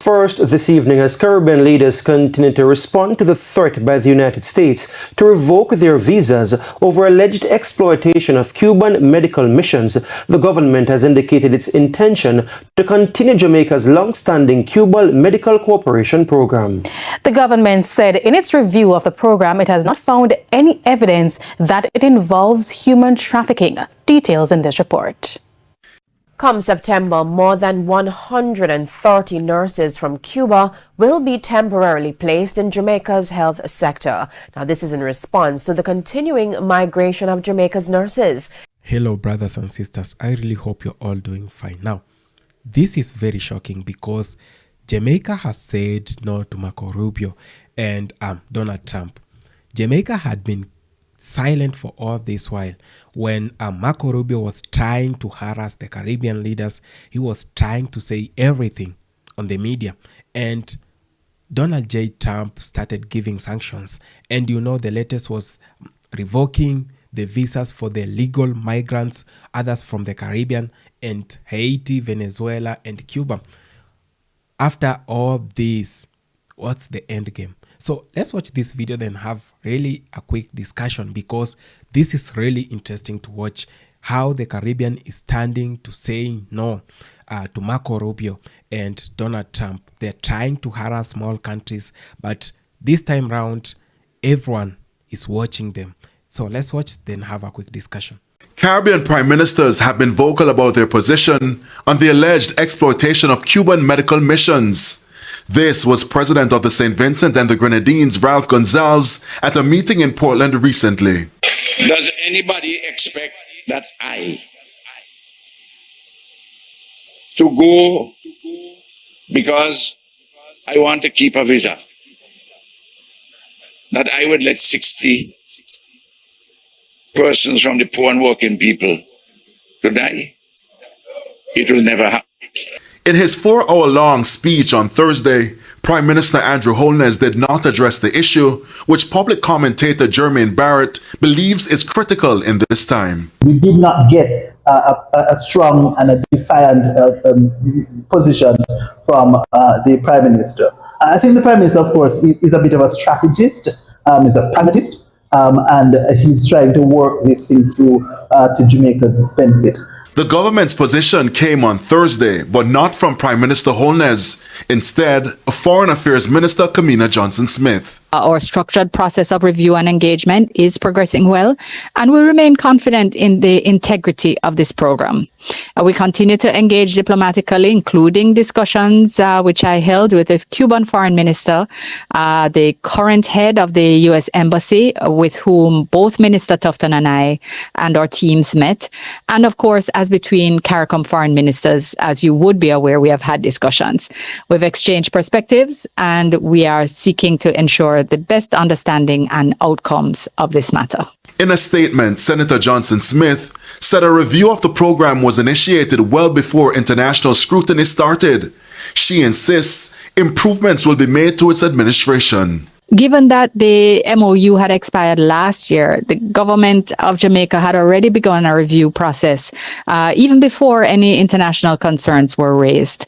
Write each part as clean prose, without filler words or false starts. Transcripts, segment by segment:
First, this evening, as Caribbean leaders continue to respond to the threat by the United States to revoke their visas over alleged exploitation of Cuban medical missions, the government has indicated its intention to continue Jamaica's long-standing Cuban medical cooperation program. The government said in its review of the program, it has not found any evidence that it involves human trafficking. Details in this report. Come September, more than 130 nurses from Cuba will be temporarily placed in Jamaica's health sector. Now, this is in response to the continuing migration of Jamaica's nurses. Hello, brothers and sisters. I really hope you're all doing fine. Now, this is very shocking because Jamaica has said no to Marco Rubio and Donald Trump. Jamaica had been silent for all this while. When Marco Rubio was trying to harass the Caribbean leaders, he was trying to say everything on the media. And Donald J. Trump started giving sanctions. And you know, the latest was revoking the visas for the legal migrants, others from the Caribbean and Haiti, Venezuela, and Cuba. After all this, what's the end game? So let's watch this video, then have really a quick discussion, because this is really interesting to watch how the Caribbean is standing to saying no to Marco Rubio and Donald Trump. They're trying to harass small countries, but this time round, everyone is watching them. So let's watch, then have a quick discussion. Caribbean prime ministers have been vocal about their position on the alleged exploitation of Cuban medical missions. This was President of the St. Vincent and the Grenadines, Ralph Gonsalves, at a meeting in Portland recently. Does anybody expect that I to go because I want to keep a visa, that I would let 60 persons from the poor and working people to die? It will never happen. In his 4-hour-long speech on Thursday, Prime Minister Andrew Holness did not address the issue, which public commentator Jermaine Barrett believes is critical in this time. We did not get a strong and a defiant position from the Prime Minister. I think the Prime Minister, of course, is a bit of a strategist, is a pragmatist, and he's trying to work this thing through to Jamaica's benefit. The government's position came on Thursday, but not from Prime Minister Holness. Instead, Foreign Affairs Minister Kamina Johnson-Smith. Our structured process of review and engagement is progressing well, and we remain confident in the integrity of this program. We continue to engage diplomatically, including discussions which I held with the Cuban foreign minister, the current head of the U.S. embassy, with whom both Minister Tufton and I and our teams met. And of course, as between CARICOM foreign ministers, as you would be aware, we have had discussions. We've exchanged perspectives, and we are seeking to ensure the best understanding and outcomes of this matter. In a statement, Senator Johnson-Smith said a review of the program was initiated well before international scrutiny started. She insists improvements will be made to its administration. Given that the MOU had expired last year, the government of Jamaica had already begun a review process, even before any international concerns were raised.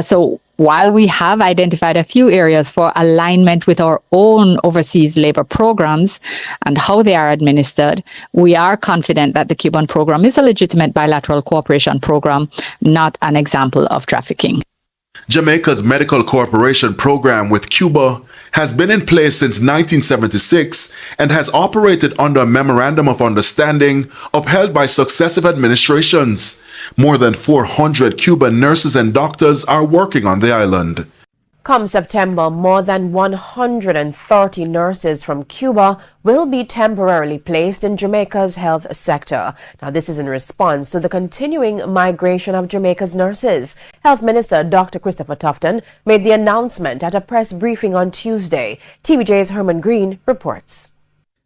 So while we have identified a few areas for alignment with our own overseas labor programs and how they are administered, we are confident that the Cuban program is a legitimate bilateral cooperation program, not an example of trafficking. Jamaica's medical cooperation program with Cuba has been in place since 1976 and has operated under a memorandum of understanding upheld by successive administrations. More than 400 Cuban nurses and doctors are working on the island. Come September, more than 130 nurses from Cuba will be temporarily placed in Jamaica's health sector. Now, this is in response to the continuing migration of Jamaica's nurses. Health Minister Dr. Christopher Tufton made the announcement at a press briefing on Tuesday. TVJ's Herman Green reports.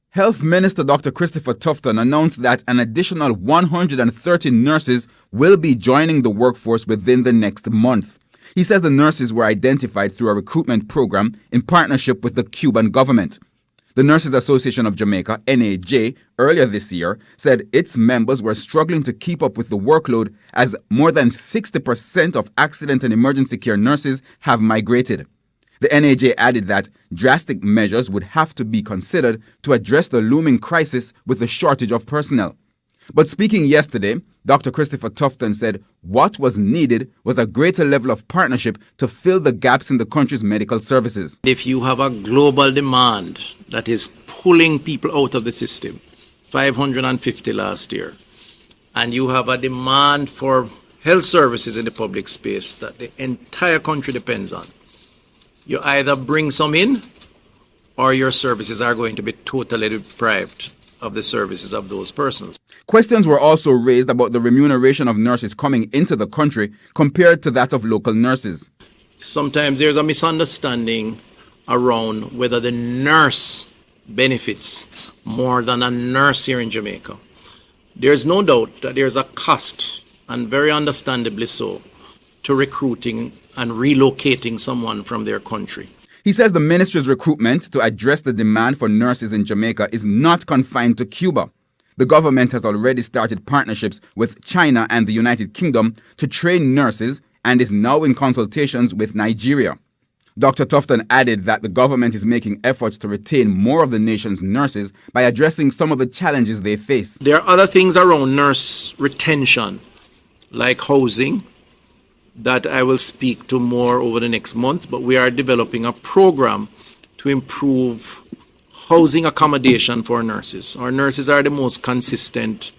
Health Minister Dr. Christopher Tufton announced that an additional 130 nurses will be joining the workforce within the next month. He says the nurses were identified through a recruitment program in partnership with the Cuban government. The Nurses Association of Jamaica, NAJ, earlier this year said its members were struggling to keep up with the workload as more than 60% of accident and emergency care nurses have migrated. The NAJ added that drastic measures would have to be considered to address the looming crisis with the shortage of personnel. But speaking yesterday, Dr. Christopher Tufton said what was needed was a greater level of partnership to fill the gaps in the country's medical services. If you have a global demand that is pulling people out of the system, 550 last year, and you have a demand for health services in the public space that the entire country depends on, you either bring some in or your services are going to be totally deprived of the services of those persons. Questions were also raised about the remuneration of nurses coming into the country compared to that of local nurses. Sometimes there's a misunderstanding around whether the nurse benefits more than a nurse here in Jamaica. There's no doubt that there's a cost, and very understandably so, to recruiting and relocating someone from their country. He says the ministry's recruitment to address the demand for nurses in Jamaica is not confined to Cuba. The government has already started partnerships with China and the United Kingdom to train nurses and is now in consultations with Nigeria. Dr. Tufton added that the government is making efforts to retain more of the nation's nurses by addressing some of the challenges they face. There are other things around nurse retention, like housing, that I will speak to more over the next month, but we are developing a program to improve housing accommodation for nurses. Our nurses are the most consistent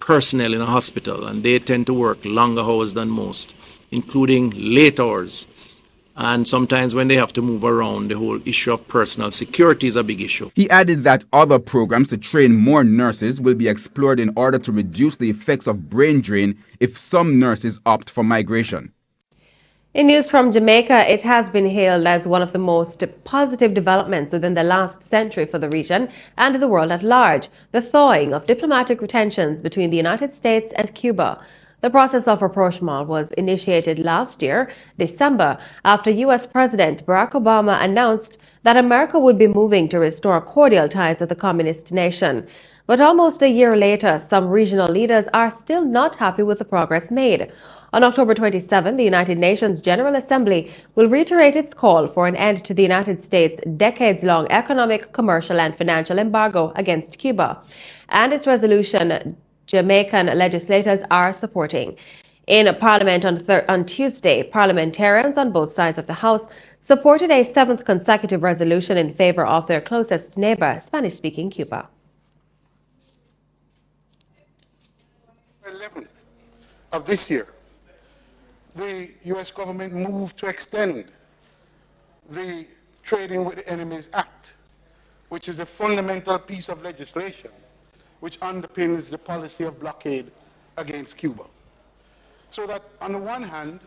personnel in a hospital, and they tend to work longer hours than most, including late hours. And sometimes when they have to move around, the whole issue of personal security is a big issue. He added that other programs to train more nurses will be explored in order to reduce the effects of brain drain if some nurses opt for migration. In news from Jamaica, it has been hailed as one of the most positive developments within the last century for the region and the world at large, the thawing of diplomatic tensions between the United States and Cuba. The process of rapprochement was initiated last year, December, after U.S. President Barack Obama announced that America would be moving to restore cordial ties with the communist nation. But almost a year later, some regional leaders are still not happy with the progress made. On October 27, the United Nations General Assembly will reiterate its call for an end to the United States' decades-long economic, commercial, and financial embargo against Cuba. And its resolution Jamaican legislators are supporting. In Parliament on Tuesday, parliamentarians on both sides of the House supported a seventh consecutive resolution in favor of their closest neighbor, Spanish-speaking Cuba. 11th of this year, the U.S. government moved to extend the Trading with Enemies Act, which is a fundamental piece of legislation which underpins the policy of blockade against Cuba. So that on the one hand,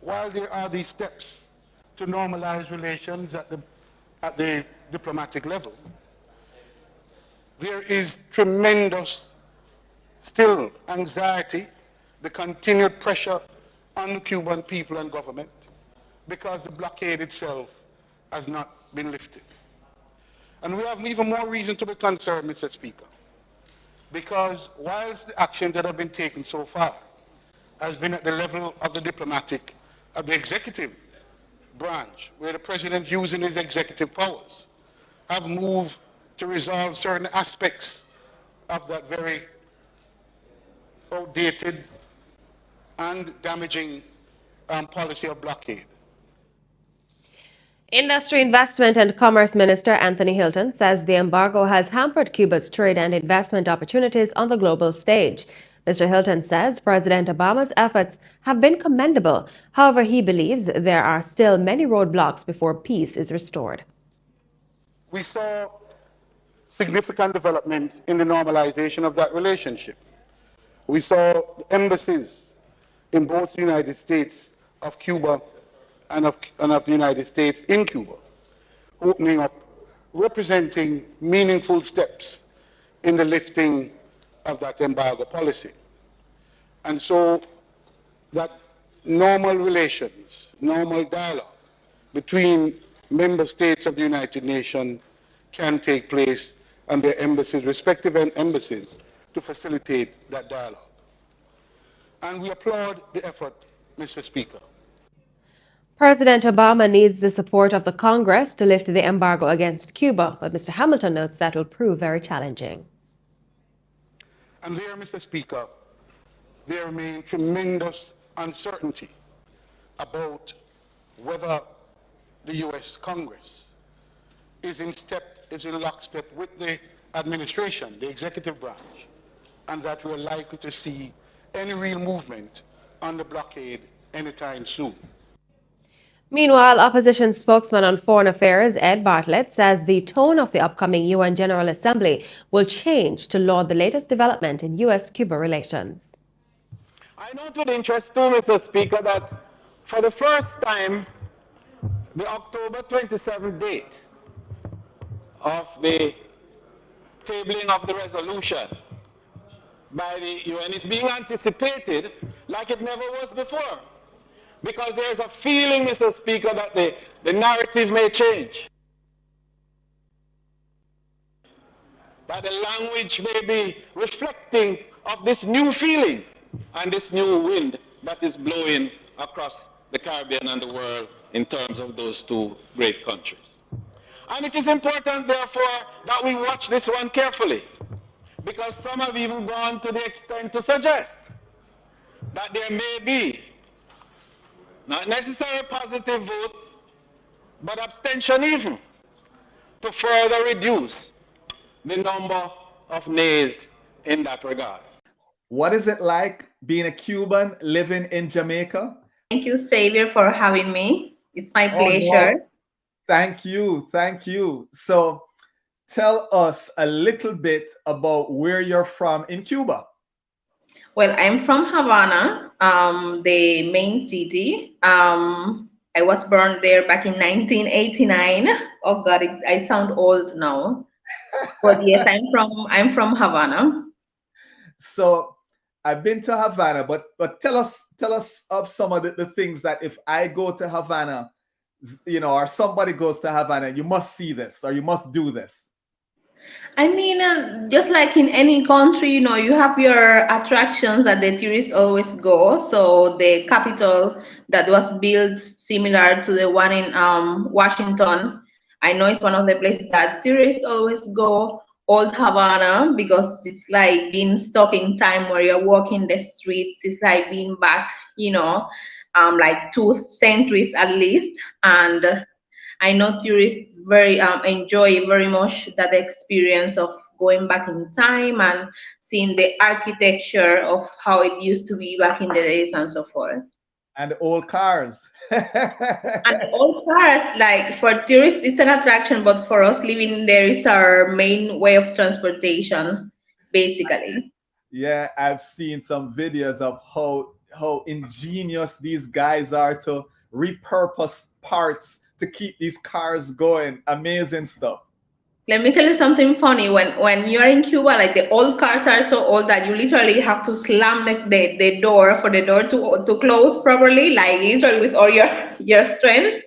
while there are these steps to normalize relations at the diplomatic level, there is tremendous still anxiety, the continued pressure on the Cuban people and government because the blockade itself has not been lifted. And we have even more reason to be concerned, Mr. Speaker, because whilst the actions that have been taken so far has been at the level of the diplomatic, of the executive branch, where the president using his executive powers have moved to resolve certain aspects of that very outdated and damaging policy of blockade. Industry, Investment and Commerce Minister Anthony Hilton says the embargo has hampered Cuba's trade and investment opportunities on the global stage. Mr. Hilton says President Obama's efforts have been commendable. However, he believes there are still many roadblocks before peace is restored. We saw significant development in the normalization of that relationship. We saw embassies in both the United States of Cuba and of the United States in Cuba opening up, representing meaningful steps in the lifting of that embargo policy. And so that normal relations, normal dialogue between member states of the United Nations can take place and their embassies, respective embassies, to facilitate that dialogue. And we applaud the effort, Mr. Speaker. President Obama needs the support of the Congress to lift the embargo against Cuba, but Mr. Hamilton notes that will prove very challenging. And there, Mr. Speaker, there remains tremendous uncertainty about whether the U.S. Congress is in lockstep with the administration, the executive branch, and that we're likely to see any real movement on the blockade anytime soon. Meanwhile, opposition spokesman on foreign affairs Ed Bartlett says the tone of the upcoming UN General Assembly will change to laud the latest development in U.S.-Cuba relations. I note with interest too, Mr. Speaker, that for the first time, the October 27th date of the tabling of the resolution by the UN is being anticipated like it never was before. Because there's a feeling, Mr. Speaker, that the narrative may change. That the language may be reflecting of this new feeling and this new wind that is blowing across the Caribbean and the world in terms of those two great countries. And it is important, therefore, that we watch this one carefully, because some have even gone to the extent to suggest that there may be not necessarily a positive vote, but abstention even, to further reduce the number of nays in that regard. What is it like being a Cuban living in Jamaica? Thank you, Xavier, for having me. It's my pleasure. No. Thank you. Thank you. So tell us a little bit about where you're from in Cuba. Well, I'm from Havana, the main city. I was born there back in 1989. Oh God, I sound old now. But yes, I'm from Havana. So I've been to Havana, but tell us of some of the things that if I go to Havana, you know, or somebody goes to Havana, you must see this or you must do this. I mean, just like in any country, you know, you have your attractions that the tourists always go. So the Capitol that was built similar to the one in Washington, I know it's one of the places that tourists always go. Old Havana, because it's like being stuck in time where you're walking the streets. It's like being back, you know, like 2 centuries at least. And I know tourists enjoy very much that experience of going back in time and seeing the architecture of how it used to be back in the days and so forth. And old cars. And old cars, like for tourists, it's an attraction, but for us living there is our main way of transportation, basically. Yeah, I've seen some videos of how ingenious these guys are to repurpose parts to keep these cars going. Amazing stuff. Let me tell you something funny. When you're in Cuba, like the old cars are so old that you literally have to slam the door for the door to close properly, like literally with all your strength.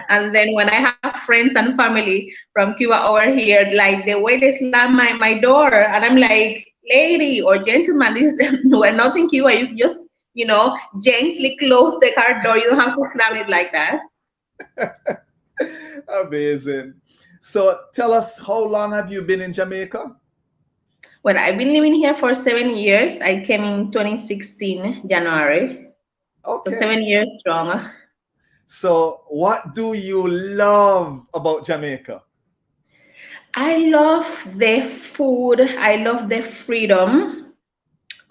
And then when I have friends and family from Cuba over here, like the way they slam my door, and I'm like, lady or gentleman, we're not in Cuba. You just, you know, gently close the car door. You don't have to slam it like that. Amazing. So tell us, how long have you been in Jamaica? Well, I've been living here for 7 years. I came in 2016, January. Okay. So 7 years strong. So what do you love about Jamaica? I love the food. I love the freedom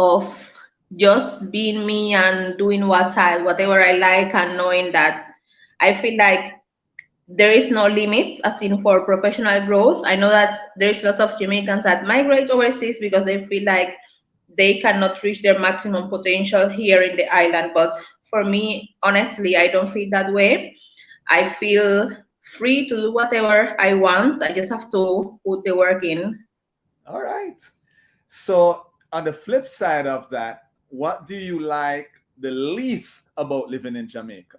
of just being me and doing whatever I like, and knowing that I feel like there is no limits as in for professional growth. I know that there's lots of Jamaicans that migrate overseas because they feel like they cannot reach their maximum potential here in the island. But for me, honestly, I don't feel that way. I feel free to do whatever I want. I just have to put the work in. All right. So on the flip side of that, what do you like the least about living in Jamaica?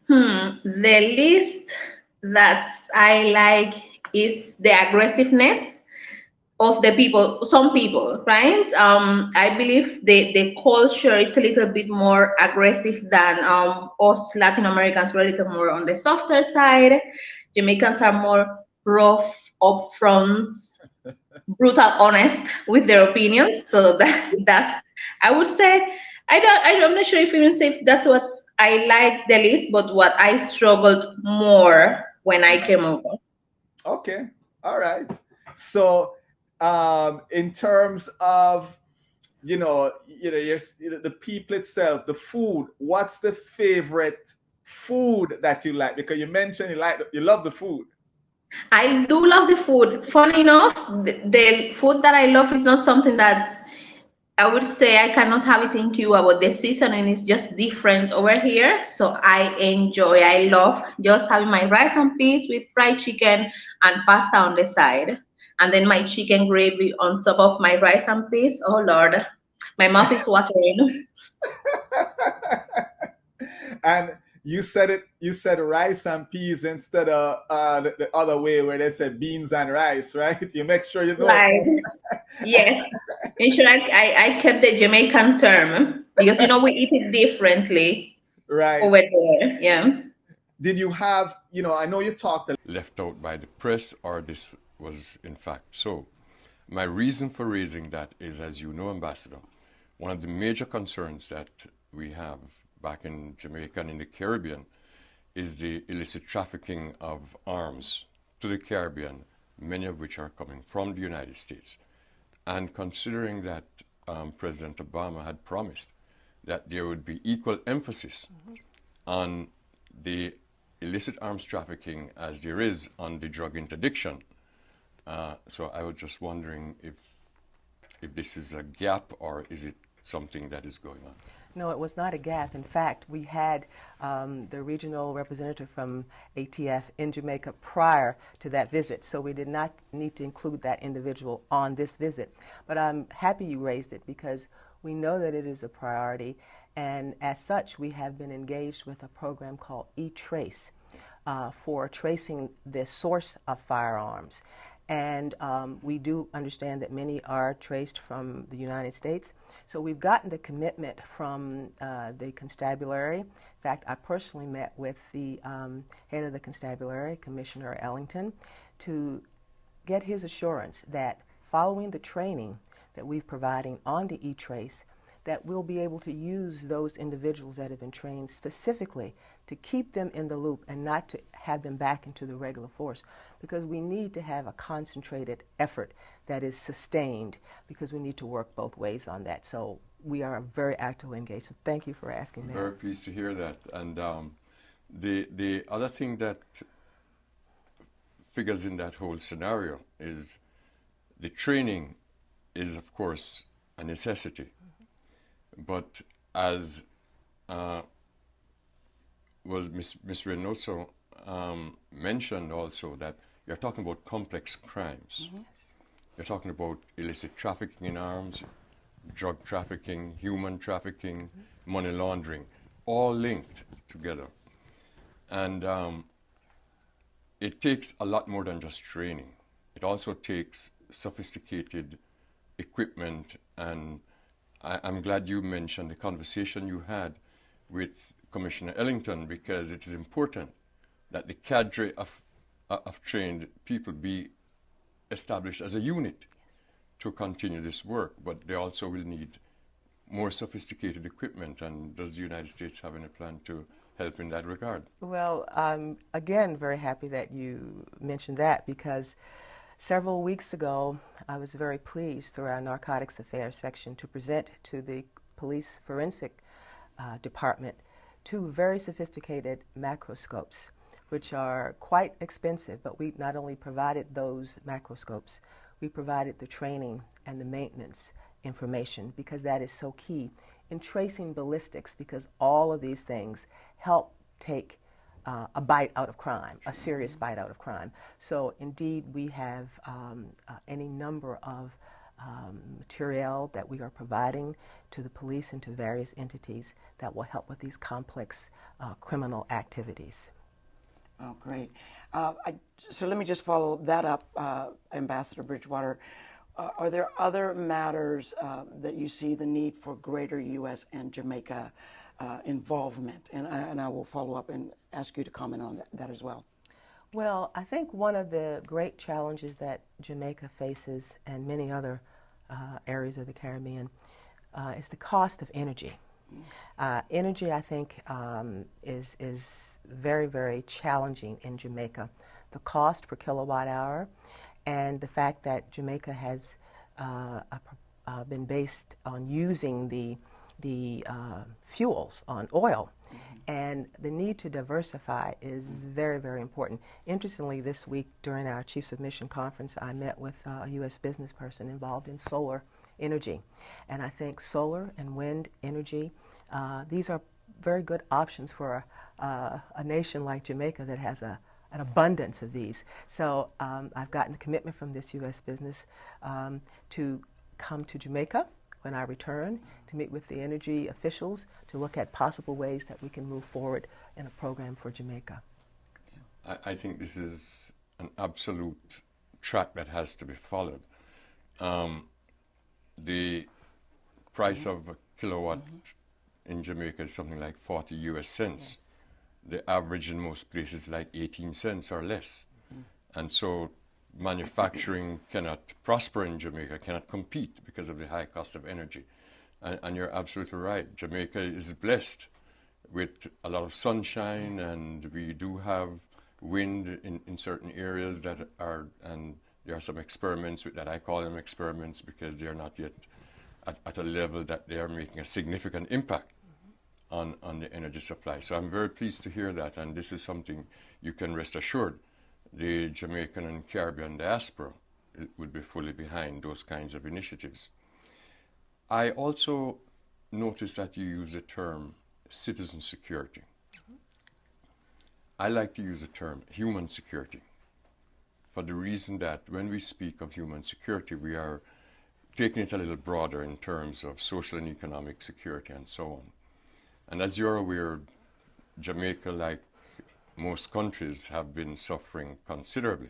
The least that I like is the aggressiveness of the people, some people, right? I believe the culture is a little bit more aggressive than us Latin Americans. We're a little more on the softer side. Jamaicans are more rough, upfront, brutal, honest with their opinions. So that's I would say I'm not sure if even say if that's what I like the least, but what I struggled more when I came over. Okay, all right. So, in terms of the people itself, the food. What's the favorite food that you like? Because you mentioned you love the food. I do love the food. Funny enough, the food that I love is not something that I would say I cannot have it in Cuba, but the seasoning is just different over here. So I love just having my rice and peas with fried chicken and pasta on the side. And then my chicken gravy on top of my rice and peas. Oh Lord, my mouth is watering. And you said rice and peas instead of the other way where they said beans and rice, right? You make sure you know. Right. Yes. Make sure I kept the Jamaican term because we eat it differently right over there. Yeah. Did you have, I know you talked left out by the press, or this was in fact so? My reason for raising that is, as you know, Ambassador, one of the major concerns that we have back in Jamaica and in the Caribbean is the illicit trafficking of arms to the Caribbean, many of which are coming from the United States. And considering that President Obama had promised that there would be equal emphasis on the illicit arms trafficking as there is on the drug interdiction. So I was just wondering if this is a gap, or is it something that is going on? No, it was not a gap. In fact, we had the regional representative from ATF in Jamaica prior to that visit, so we did not need to include that individual on this visit. But I'm happy you raised it because we know that it is a priority, and as such, we have been engaged with a program called E-Trace for tracing the source of firearms. And we do understand that many are traced from the United States. So we've gotten the commitment from the constabulary. In fact, I personally met with the head of the constabulary, Commissioner Ellington, to get his assurance that following the training that we're providing on the E-Trace, that we'll be able to use those individuals that have been trained specifically to keep them in the loop and not to have them back into the regular force, because we need to have a concentrated effort that is sustained, because we need to work both ways on that. So we are very actively engaged. So thank you for asking that. Very pleased to hear that. And the other thing that figures in that whole scenario is the training is, of course, a necessity. But as was Ms. Reynoso mentioned also, that you're talking about complex crimes. Yes. You're talking about illicit trafficking in arms, drug trafficking, human trafficking, money laundering, all linked together. And it takes a lot more than just training. It also takes sophisticated equipment, and I'm glad you mentioned the conversation you had with Commissioner Ellington, because it is important that the cadre of trained people be established as a unit to continue this work, but they also will need more sophisticated equipment. And does the United States have any plan to help in that regard? Well, I'm again very happy that you mentioned that, because several weeks ago I was very pleased through our Narcotics Affairs section to present to the Police Forensic Department 2 very sophisticated macroscopes, which are quite expensive, but we not only provided those macroscopes, we provided the training and the maintenance information, because that is so key in tracing ballistics, because all of these things help take a bite out of crime, a serious bite out of crime. So indeed, we have any number of material that we are providing to the police and to various entities that will help with these complex criminal activities. Oh, great. So let me just follow that up, Ambassador Bridgewater. Are there other matters that you see the need for greater U.S. and Jamaica involvement? And I will follow up and ask you to comment on that as well. Well, I think one of the great challenges that Jamaica faces and many other areas of the Caribbean is the cost of energy. Energy, I think, is very, very challenging in Jamaica. The cost per kilowatt hour and the fact that Jamaica has been based on using the fuels on oil. And the need to diversify is very, very important. Interestingly, this week during our Chiefs of Mission conference, I met with a U.S. business person involved in solar energy. And I think solar and wind energy, these are very good options for a nation like Jamaica that has an abundance of these. So I've gotten a commitment from this U.S. business to come to Jamaica when I return, to meet with the energy officials, to look at possible ways that we can move forward in a program for Jamaica. I think this is an absolute track that has to be followed. The price of a kilowatt in Jamaica is something like 40 US cents. Yes. The average in most places is like 18 cents or less. And so manufacturing cannot prosper in Jamaica, cannot compete because of the high cost of energy. And you're absolutely right. Jamaica is blessed with a lot of sunshine, and we do have wind in certain areas that are, and there are some experiments with that. I call them experiments because they are not yet at a level that they are making a significant impact on the energy supply. So I'm very pleased to hear that, and this is something you can rest assured the Jamaican and Caribbean diaspora would be fully behind those kinds of initiatives. I also noticed that you use the term citizen security. I like to use the term human security for the reason that when we speak of human security, we are taking it a little broader in terms of social and economic security and so on. And as you're aware, Jamaica, like most countries, have been suffering considerably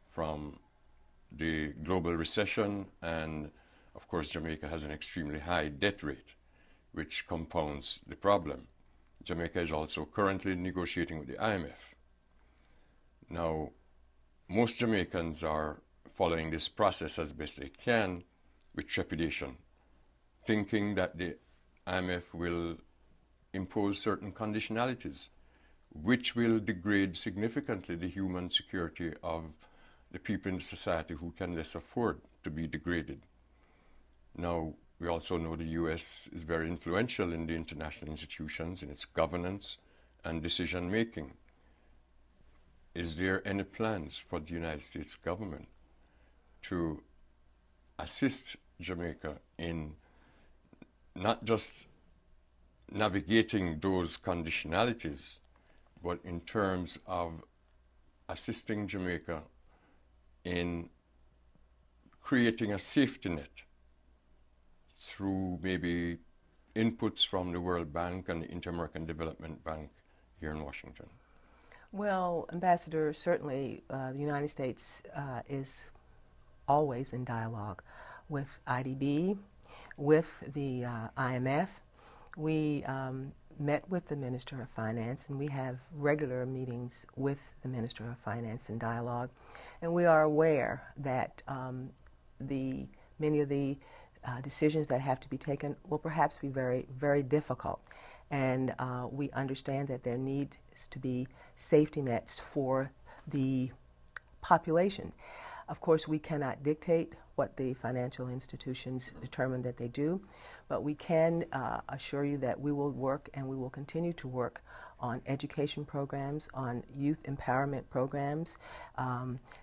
from the global recession, and of course Jamaica has an extremely high debt rate, which compounds the problem. Jamaica is also currently negotiating with the IMF. Now, most Jamaicans are following this process as best they can with trepidation, thinking that the IMF will impose certain conditionalities which will degrade significantly the human security of the people in the society who can less afford to be degraded. Now, we also know the U.S. is very influential in the international institutions, in its governance and decision making. Is there any plans for the United States government to assist Jamaica in not just navigating those conditionalities, but in terms of assisting Jamaica in creating a safety net through maybe inputs from the World Bank and the Inter-American Development Bank here in Washington? Well, Ambassador, certainly the United States is always in dialogue with IDB, with the IMF. We met with the Minister of Finance, and we have regular meetings with the Minister of Finance in dialogue. And we are aware that many of the decisions that have to be taken will perhaps be very, very difficult. And we understand that there needs to be safety nets for the population. Of course, we cannot dictate what the financial institutions determine that they do, but we can assure you that we will work, and we will continue to work on education programs, on youth empowerment programs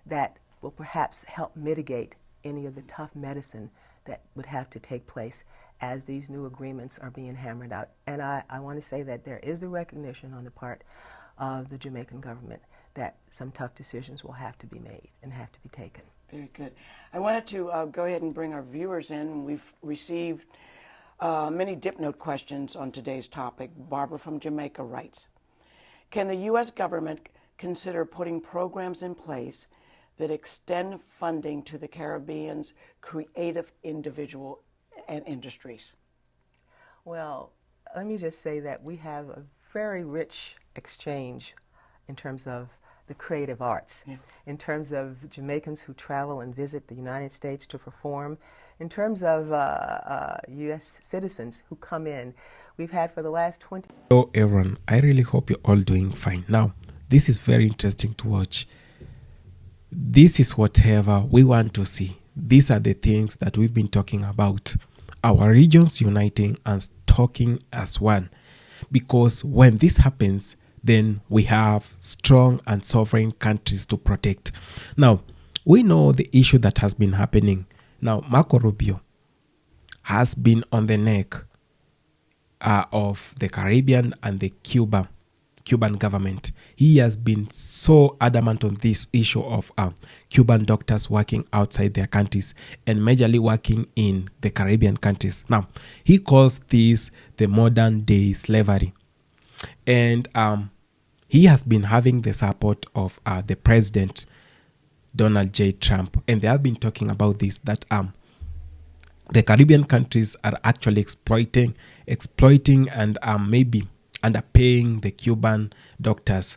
that will perhaps help mitigate any of the tough medicine that would have to take place as these new agreements are being hammered out. And I want to say that there is the recognition on the part of the Jamaican government that some tough decisions will have to be made and have to be taken. Very good. I wanted to go ahead and bring our viewers in. We've received many dipnote questions on today's topic. Barbara from Jamaica writes, can the U.S. government consider putting programs in place that extend funding to the Caribbean's creative individual and industries? Well, let me just say that we have a very rich exchange in terms of the creative arts, in terms of Jamaicans who travel and visit the United States to perform, in terms of U.S. citizens who come in. We've had for the last 20... Hello everyone, I really hope you're all doing fine. Now, this is very interesting to watch. This is whatever we want to see. These are the things that we've been talking about. Our regions uniting and talking as one. Because when this happens, then we have strong and sovereign countries to protect. Now, we know the issue that has been happening. Now, Marco Rubio has been on the neck of the Caribbean and the Cuban government. He has been so adamant on this issue of Cuban doctors working outside their countries and majorly working in the Caribbean countries. Now, he calls this the modern day slavery. And he has been having the support of the president, Donald J. Trump. And they have been talking about this, that the Caribbean countries are actually exploiting and maybe underpaying the Cuban doctors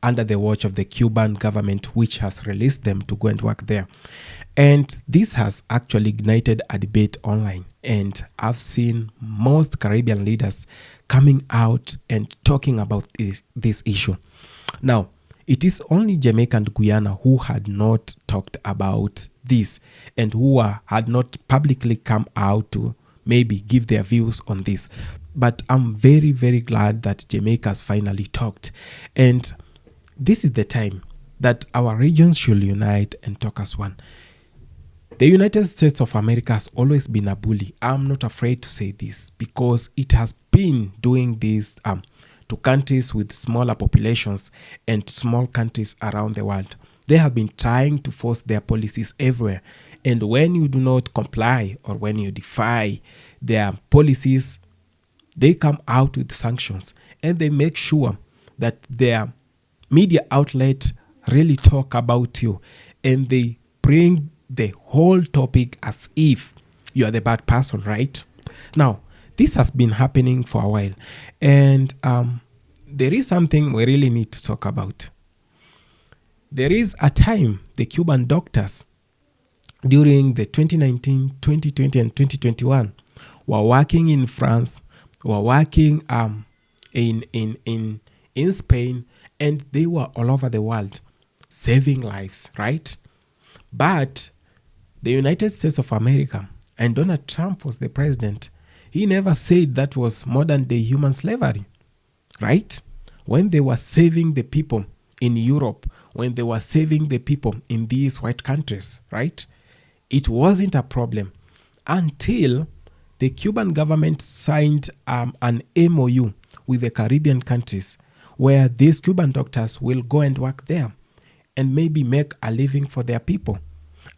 under the watch of the Cuban government, which has released them to go and work there. And this has actually ignited a debate online. And I've seen most Caribbean leaders coming out and talking about this issue. Now, it is only Jamaica and Guyana who had not talked about this and who had not publicly come out to maybe give their views on this. But I'm very, very glad that Jamaica has finally talked. And this is the time that our regions should unite and talk as one. The United States of America has always been a bully. I'm not afraid to say this because it has been doing this to countries with smaller populations and small countries around the world. They have been trying to force their policies everywhere. And when you do not comply or when you defy their policies, they come out with sanctions and they make sure that their media outlet really talk about you and they bring the whole topic as if you are the bad person, right? Now, this has been happening for a while and there is something we really need to talk about. There is a time the Cuban doctors during the 2019, 2020 and 2021 were working in France, were working in Spain, and they were all over the world saving lives, right? But the United States of America and Donald Trump was the president. He never said that was modern day human slavery, right? When they were saving the people in Europe, when they were saving the people in these white countries, right? It wasn't a problem until the Cuban government signed an MOU with the Caribbean countries where these Cuban doctors will go and work there and maybe make a living for their people.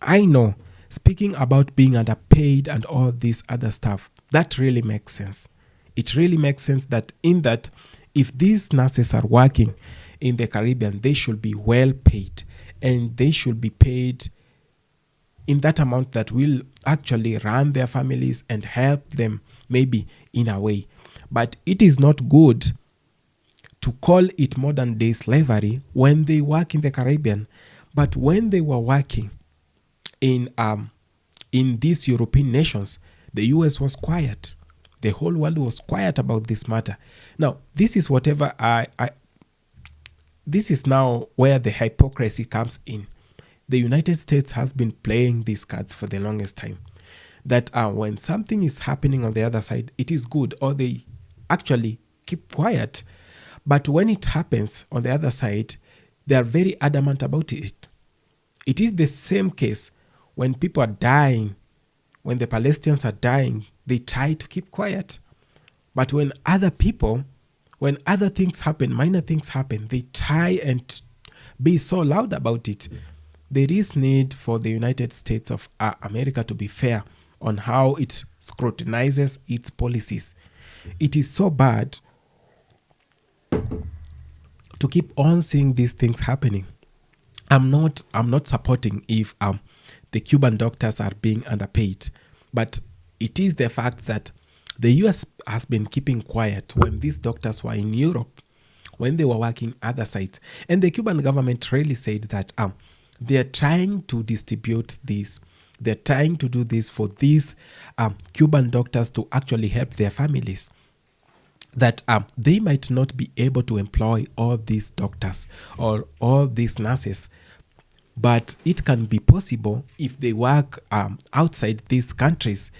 I know, speaking about being underpaid and all this other stuff, that really makes sense. It really makes sense that if these nurses are working in the Caribbean, they should be well paid and they should be paid in that amount that will actually run their families and help them maybe in a way. But it is not good to call it modern day slavery when they work in the Caribbean. But when they were working in these European nations, the US was quiet. The whole world was quiet about this matter. Now, this is whatever this is now where the hypocrisy comes in. The United States has been playing these cards for the longest time. That when something is happening on the other side, it is good, or they actually keep quiet. But when it happens on the other side, they are very adamant about it. It is the same case when people are dying, when the Palestinians are dying, they try to keep quiet. But when other things happen, minor things happen, they try and be so loud about it. There is need for the United States of America to be fair on how it scrutinizes its policies. It is so bad to keep on seeing these things happening. I'm not supporting if the Cuban doctors are being underpaid, but it is the fact that the US has been keeping quiet when these doctors were in Europe, when they were working other sites. And the Cuban government really said that they're trying to distribute this. They're trying to do this for these Cuban doctors to actually help their families. That they might not be able to employ all these doctors or all these nurses, but it can be possible if they work outside these countries,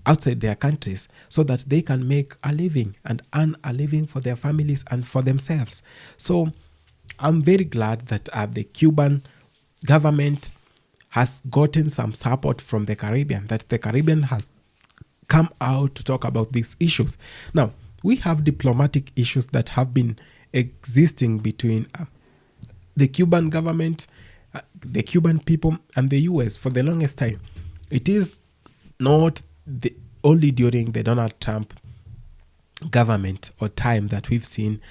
outside their countries, so that they can make a living and earn a living for their families and for themselves. So I'm very glad that the Cuban government has gotten some support from the Caribbean, that the Caribbean has come out to talk about these issues. Now, we have diplomatic issues that have been existing between the Cuban government, the Cuban people, and the US for the longest time. It is not only during the Donald Trump government or time that we've seen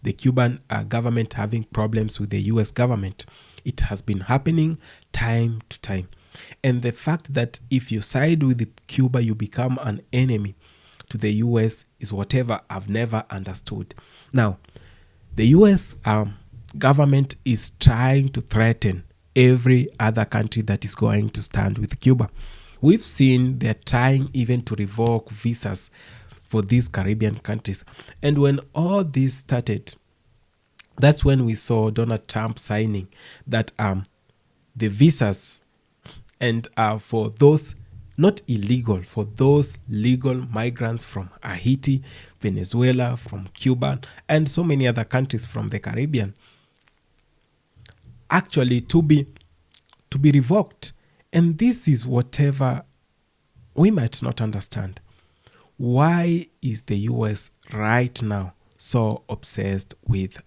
the Cuban government having problems with the US government. It has been happening time to time. And the fact that if you side with Cuba, you become an enemy to the US is whatever I've never understood. Now, the US government is trying to threaten every other country that is going to stand with Cuba. We've seen they're trying even to revoke visas for these Caribbean countries. And when all this started, that's when we saw Donald Trump signing that the visas and for those not illegal, for those legal migrants from Haiti, Venezuela, from Cuba, and so many other countries from the Caribbean, actually to be revoked. And this is whatever we might not understand. Why is the US right now so obsessed with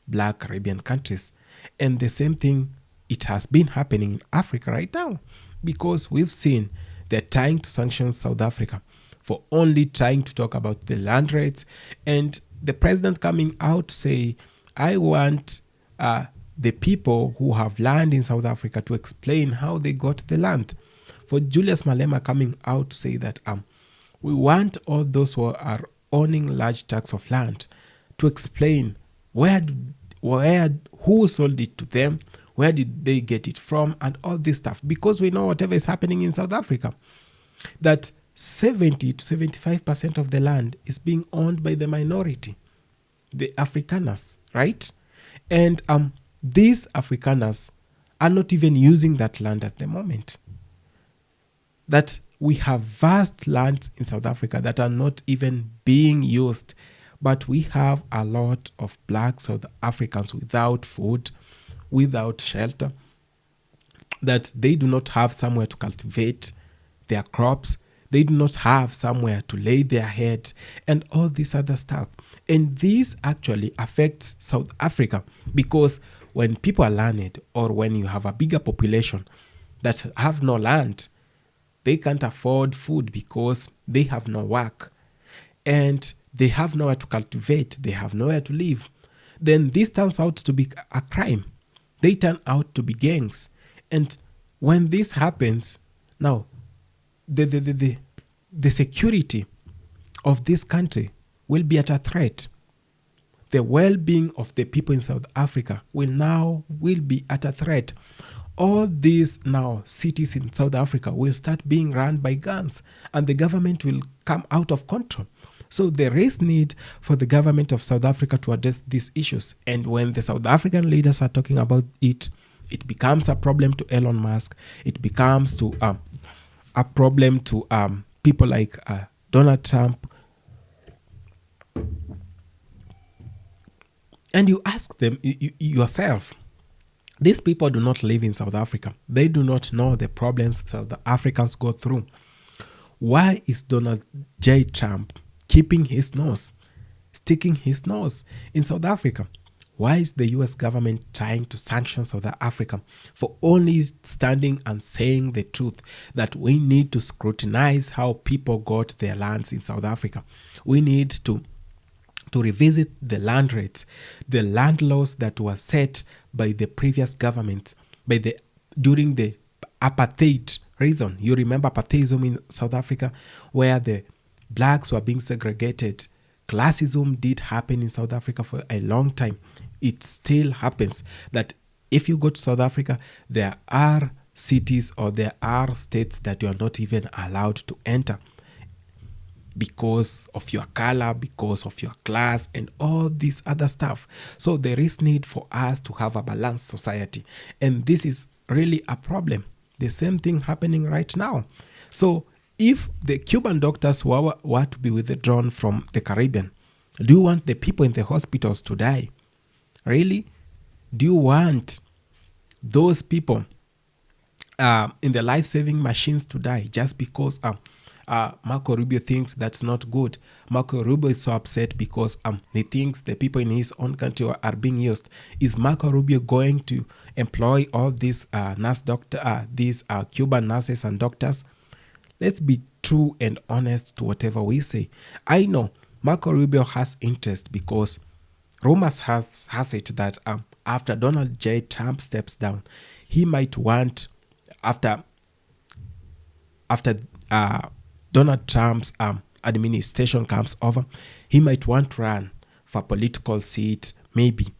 Black Caribbean countries? And the same thing, it has been happening in Africa right now, because we've seen they're trying to sanction South Africa for only trying to talk about the land rates, and the president coming out to say, I want the people who have land in South Africa to explain how they got the land. For Julius Malema coming out to say that we want all those who are owning large tracts of land to explain who sold it to them, where did they get it from, and all this stuff. Because we know whatever is happening in South Africa, that 70 to 75% of the land is being owned by the minority, the Afrikaners, right? And these Afrikaners are not even using that land at the moment. That we have vast lands in South Africa that are not even being used, but we have a lot of Black South Africans without food, without shelter, that they do not have somewhere to cultivate their crops, they do not have somewhere to lay their head, and all this other stuff. And this actually affects South Africa, because when people are learned, or when you have a bigger population that have no land, they can't afford food because they have no work, and they have nowhere to cultivate, they have nowhere to live. Then this turns out to be a crime. They turn out to be gangs. And when this happens, now the security of this country will be at a threat. The well-being of the people in South Africa will be at a threat. All these now cities in South Africa will start being run by guns, and the government will come out of control. So there is need for the government of South Africa to address these issues. And when the South African leaders are talking about it, it becomes a problem to Elon Musk. It becomes a problem to people like Donald Trump. And you ask them yourself, these people do not live in South Africa. They do not know the problems South Africans go through. Why is Donald J. Trump keeping his nose, sticking his nose in South Africa? Why is the US government trying to sanction South Africa for only standing and saying the truth, that we need to scrutinize how people got their lands in South Africa? We need to to revisit the land rates, the land laws that were set by the previous government, during the apartheid reason. You remember apartheidism in South Africa, where the blacks were being segregated. Classism did happen in South Africa for a long time. It still happens that if you go to South Africa, there are cities or there are states that you are not even allowed to enter because of your color, because of your class, and all this other stuff. So there is need for us to have a balanced society. And this is really a problem. The same thing happening right now. So if the Cuban doctors were to be withdrawn from the Caribbean, do you want the people in the hospitals to die? Really? Do you want those people in the life-saving machines to die just because Marco Rubio thinks that's not good? Marco Rubio is so upset because he thinks the people in his own country are being used. Is Marco Rubio going to employ all these these Cuban nurses and doctors? Let's be true and honest to whatever we say. I know Marco Rubio has interest because rumors has it that after Donald J. Trump steps down, he might want, after Donald Trump's administration comes over, he might want to run for a political seat, maybe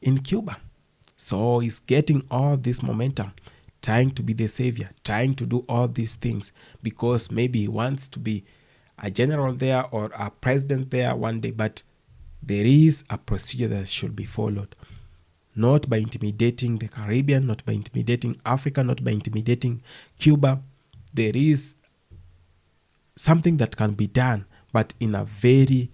in Cuba. So he's getting all this momentum, trying to be the savior, trying to do all these things because maybe he wants to be a general there or a president there one day. But there is a procedure that should be followed, not by intimidating the Caribbean, not by intimidating Africa, not by intimidating Cuba. There is something that can be done, but in a very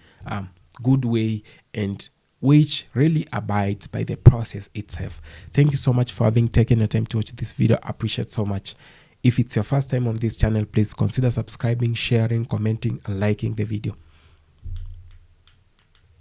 good way, and which really abides by the process itself. Thank you so much for having taken the time to watch this video. I appreciate so much. If it's your first time on this channel, please consider subscribing, sharing, commenting, and liking the video.